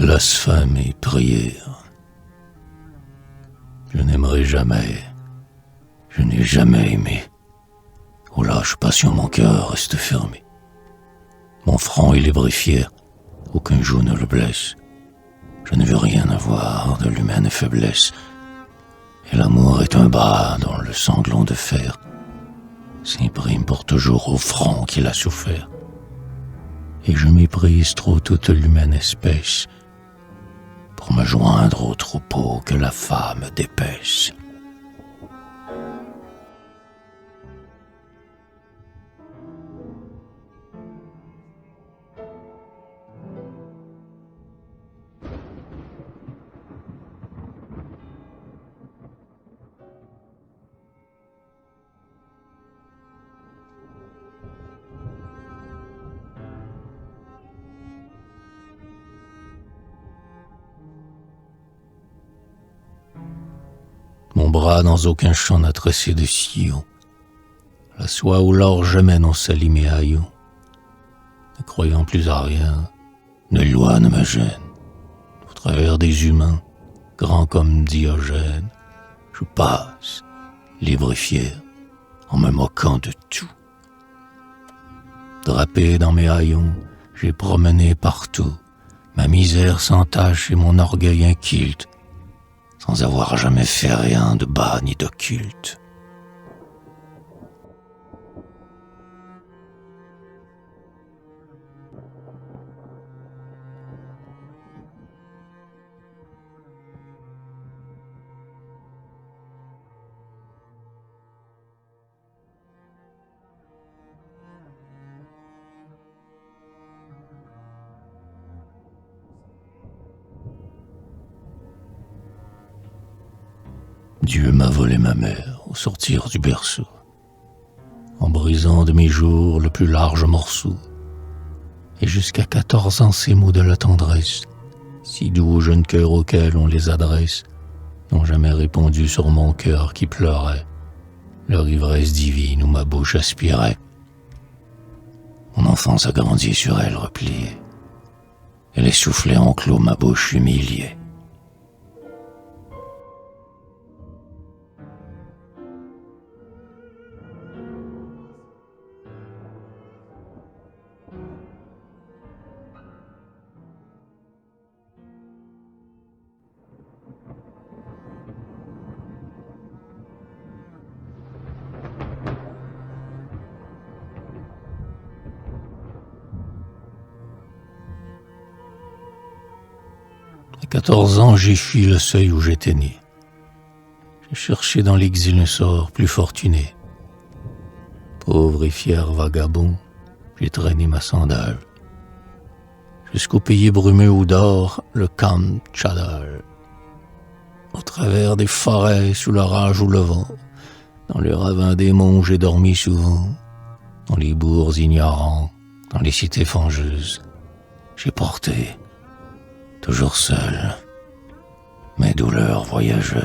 Blasphème et prière. Je n'aimerai jamais. Je n'ai jamais aimé. Au lâche passion, mon cœur reste fermé. Mon front est libre et fier, aucun joug ne le blesse. Je ne veux rien avoir de l'humaine faiblesse. Et l'amour est un bras dont le sanglon de fer s'imprime pour toujours au front qu'il a souffert. Et je méprise trop toute l'humaine espèce pour me joindre au troupeau que la femme dépêche. Mon bras dans aucun champ n'a tressé de sillon. La soie ou l'or jamais n'ont sali mes haillons. Ne croyant plus à rien, nulle loi ne me gêne. Au travers des humains, grands comme Diogène, je passe, libre et fier, en me moquant de tout. Drapé dans mes haillons, j'ai promené partout ma misère sans tache et mon orgueil inculte, sans avoir jamais fait rien de bas ni d'occulte. Dieu m'a volé ma mère au sortir du berceau, en brisant de mes jours le plus large morceau. Et jusqu'à 14 ans ces mots de la tendresse, si doux aux jeunes cœurs auxquels on les adresse, n'ont jamais répondu sur mon cœur qui pleurait, leur ivresse divine où ma bouche aspirait. Mon enfance a grandi sur elle repliée, et les soufflets enclos ma bouche humiliée. À 14 ans, j'ai fui le seuil où j'étais né. J'ai cherché dans l'exil un sort plus fortuné. Pauvre et fier vagabond, j'ai traîné ma sandale jusqu'au pays brumeux où dort le Kamtchatal. Au travers des forêts, sous l'orage ou le vent, dans les ravins des monts, j'ai dormi souvent. Dans les bourgs ignorants, dans les cités fangeuses, j'ai porté, toujours seul, mes douleurs voyageuses.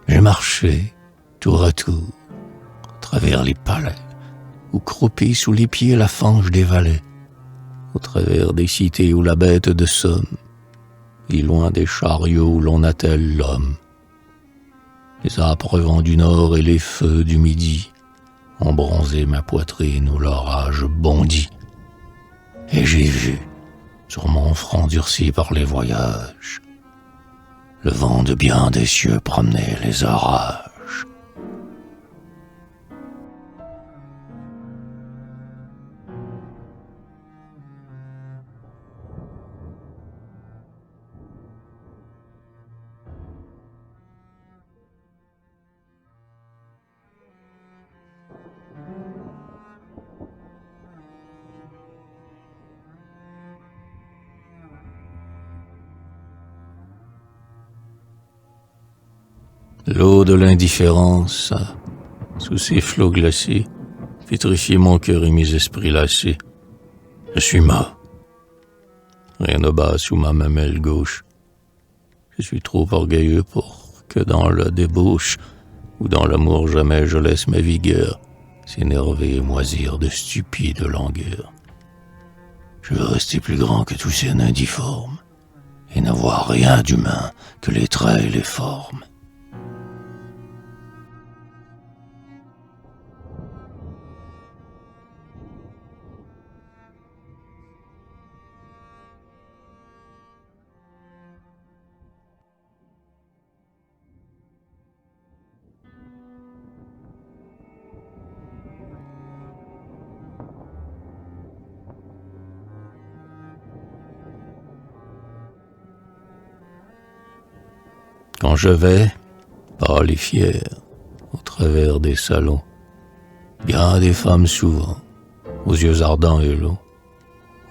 J'ai marché, tour à tour, à travers les palais, où croupit sous les pieds la fange des valets, au travers des cités où la bête de somme, et loin des chariots où l'on attelle l'homme. Les âpres vents du nord et les feux du midi ont bronzé ma poitrine où l'orage bondit. Et j'ai vu, sur mon front durci par les voyages, le vent de bien des cieux promener les orages. L'eau de l'indifférence a, sous ses flots glacés, pétrifié mon cœur et mes esprits lassés. Je suis mort. Rien ne bat sous ma mamelle gauche. Je suis trop orgueilleux pour que dans la débauche ou dans l'amour jamais je laisse ma vigueur s'énerver et moisir de stupide langueur. Je veux rester plus grand que tous ces nains difformes et n'avoir rien d'humain que les traits et les formes. Quand je vais, pâle et fier, au travers des salons, bien des femmes souvent, aux yeux ardents et longs,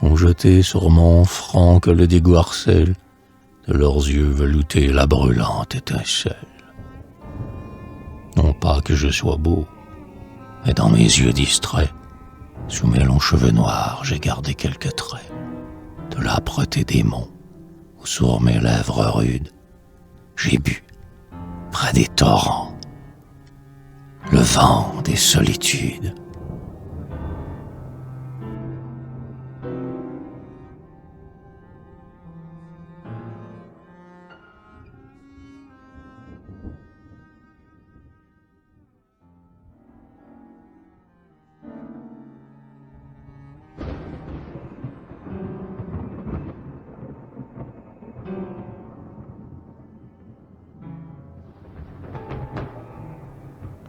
ont jeté sur mon front que le dégoût harcèle, de leurs yeux veloutés la brûlante étincelle. Non pas que je sois beau, mais dans mes yeux distraits, sous mes longs cheveux noirs, j'ai gardé quelques traits de l'âpreté des monts, où sur mes lèvres rudes, j'ai bu, près des torrents, le vent des solitudes.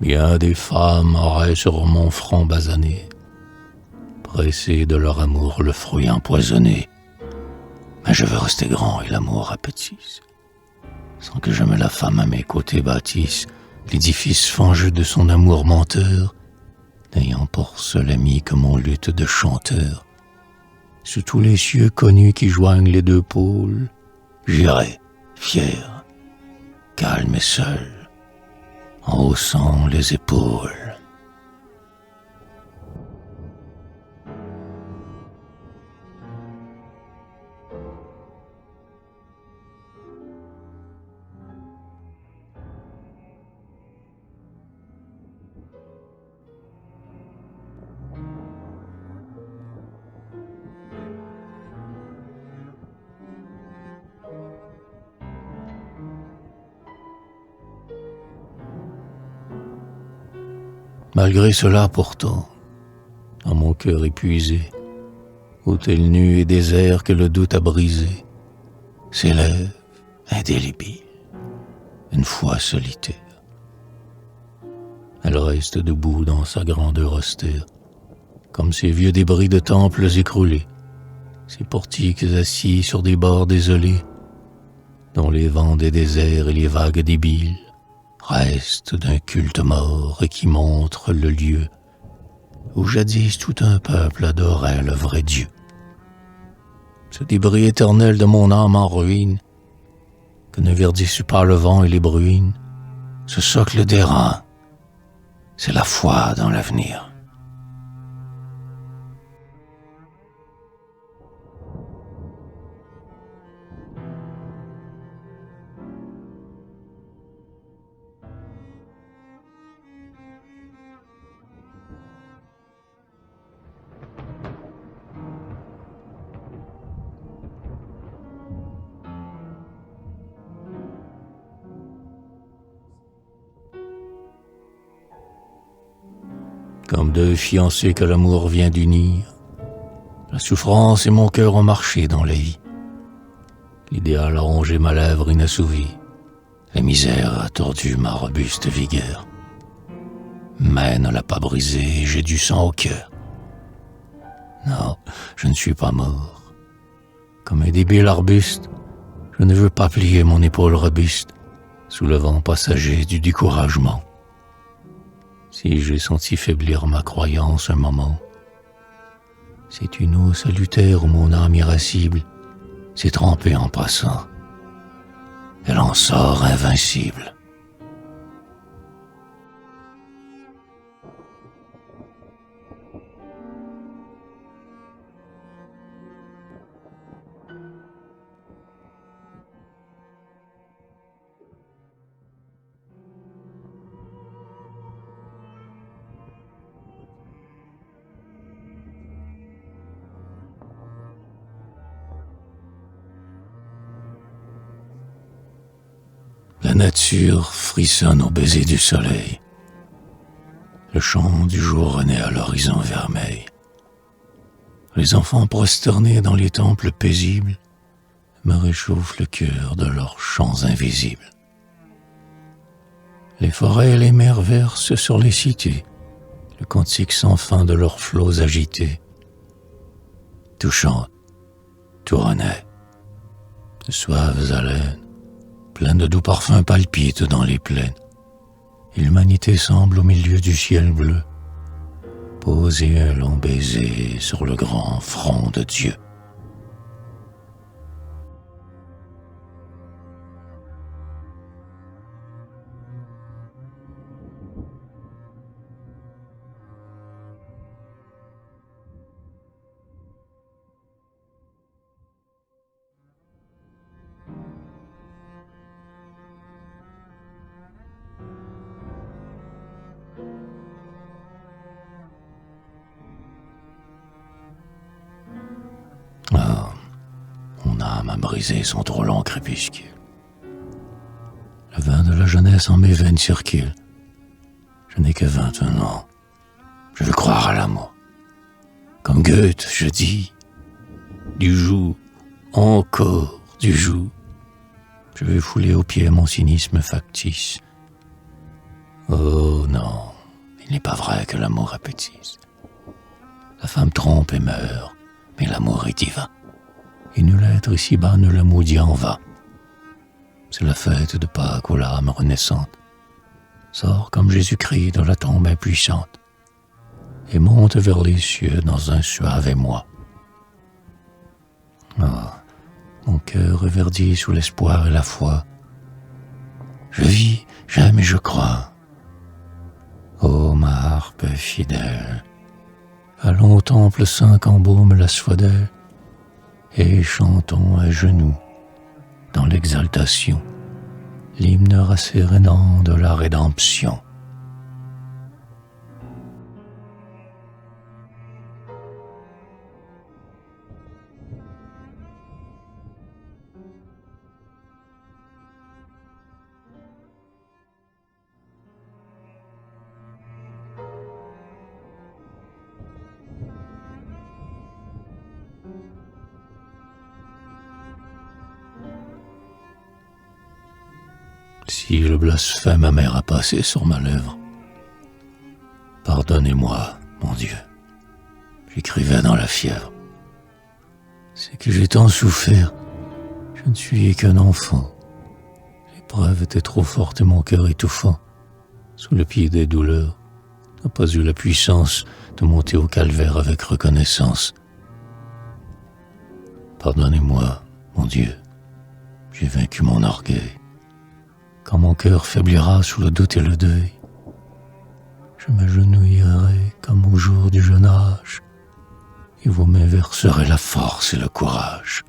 Bien des femmes auraient sur mon front basané, pressé de leur amour le fruit empoisonné. Mais je veux rester grand et l'amour appétisse, sans que jamais la femme à mes côtés bâtisse l'édifice fangeux de son amour menteur, n'ayant pour seul ami que mon luth de chanteur. Sous tous les cieux connus qui joignent les deux pôles, j'irai, fier, calme et seul, en haussant les épaules. Malgré cela pourtant, dans mon cœur épuisé, hôtel nu et désert que le doute a brisé, s'élève, indélébile, une foi solitaire. Elle reste debout dans sa grandeur austère, comme ces vieux débris de temples écroulés, ces portiques assis sur des bords désolés, dont les vents des déserts et les vagues débiles restent d'un culte mort et qui montrent le lieu où jadis tout un peuple adorait le vrai Dieu. Ce débris éternel de mon âme en ruine, que ne verdissent pas le vent et les bruines, ce socle d'airain, c'est la foi dans l'avenir. Comme deux fiancés que l'amour vient d'unir, la souffrance et mon cœur ont marché dans la vie. L'idéal a rongé ma lèvre inassouvie, la misère a tordu ma robuste vigueur. Mais ne l'a pas brisée, j'ai du sang au cœur. Non, je ne suis pas mort. Comme un débile arbuste, je ne veux pas plier mon épaule robuste sous le vent passager du découragement. Si j'ai senti faiblir ma croyance un moment, c'est une eau salutaire où mon âme irascible s'est trempée en passant. Elle en sort invincible. La nature frissonne au baiser du soleil. Le chant du jour renaît à l'horizon vermeil. Les enfants prosternés dans les temples paisibles me réchauffent le cœur de leurs chants invisibles. Les forêts et les mers versent sur les cités le cantique sans fin de leurs flots agités. Tout chante, tout renaît. De suaves haleines, pleines de doux parfums palpitent dans les plaines. Et l'humanité semble au milieu du ciel bleu, poser un long baiser sur le grand front de Dieu. Ah, mon âme a brisé son trop long crépuscule. Le vin de la jeunesse en mes veines circule. Je n'ai que 21 ans. Je veux croire à l'amour. Comme Goethe, je dis, du joug, encore du joug. Je vais fouler aux pieds mon cynisme factice. Oh non, il n'est pas vrai que l'amour appétisse. La femme trompe et meurt, mais l'amour est divin. Et nul être ici-bas ne le maudit en vain. C'est la fête de Pâques où l'âme renaissante sort comme Jésus-Christ de la tombe impuissante et monte vers les cieux dans un suave émoi. Ah, mon cœur reverdit sous l'espoir et la foi. Je vis, j'aime et je crois. Ô ma harpe fidèle, allons au temple saint qu'embaume l'asphodèle et chantons à genoux, dans l'exaltation, l'hymne rassérénant de la rédemption. Si le blasphème amer a passé sur ma lèvre, pardonnez-moi, mon Dieu, j'écrivais dans la fièvre. C'est que j'ai tant souffert, je ne suis qu'un enfant. L'épreuve était trop forte et mon cœur étouffant, sous le pied des douleurs, n'a pas eu la puissance de monter au calvaire avec reconnaissance. Pardonnez-moi, mon Dieu, j'ai vaincu mon orgueil. Quand mon cœur faiblira sous le doute et le deuil, je m'agenouillerai comme au jour du jeune âge, et vous m'inverserez la force et le courage.